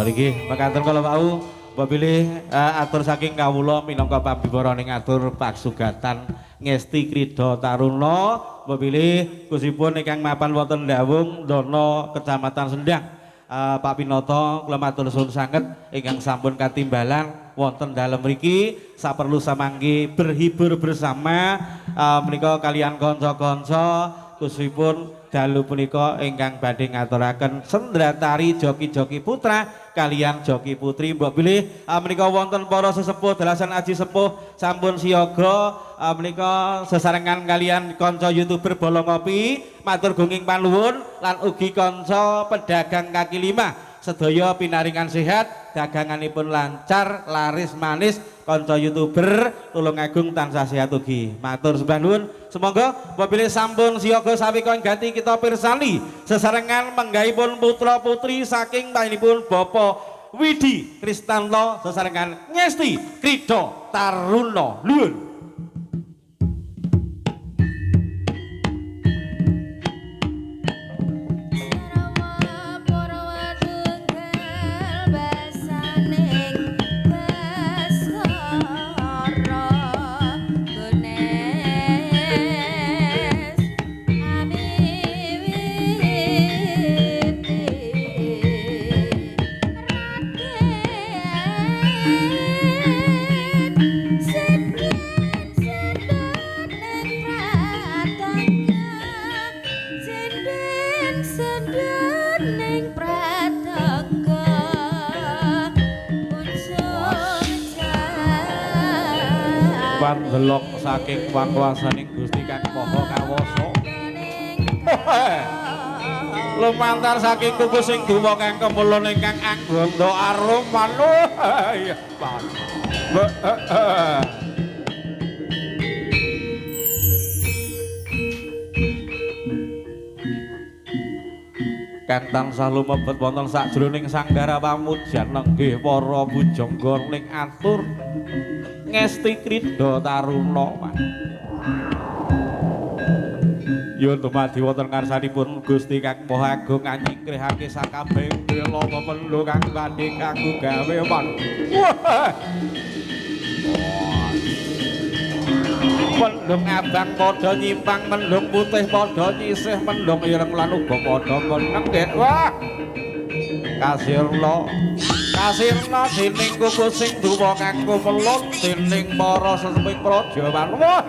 nggih mekaten kala wau mbok pilih atur saking kawula minangka pambibara ning atur paksugatan ngesti krida taruna mbok pilih kusipun ingkang mapan wonten Ndawung Dono Kecamatan Sendang Pak Pinoto kula matur suwun sanget ingkang sampun katimbalan wonten dalem mriki saperlu samangke berhibur bersama menika kalian kanca-kanca kusipun dalu punika ingkang badhe ngaturaken sendratari joki-joki putra kalian joki putri mbok bilih menika wonten para sesepuh dalasan aji sepuh sampun siaga menika sesarengan kalian kanca YouTuber Bolo Ngopi matur gunging panuwun lan ugi kanca pedagang kaki lima sedaya pinaringan sehat daganganipun lancar laris manis kanca YouTuber tulung agung tansah sehat ugi matur sembah nuwun semoga apabila sampun siaga sawika ganti kita pirsani sesarengan menggahipun putra putri saking panjenenganipun Bapak Widi Kristanto sesarengan ngesti krida taruna nuwun. Delok saking wangwasaning Gusti Kang Maha Kawasa lumantar saking kuku sing dawa kang kemulun ingkang angganda aroman ya kang tansah lumebet wonten sajroning sanggara pamujan nenggih para pujangga ning atur ngesti krida taruna yen dumadi wonten ngarsanipun Gusti Kang Maha Agung nyingkrihake sakabehing bela pependho kang bandhe kanggo gawe man mendung abang padha nyimpang mendung putih padha nyisih mendung ireng lan uga padha meneng wah kasirna kasirna dening kuku sing dawa kang kumelun dening para seseping praja wah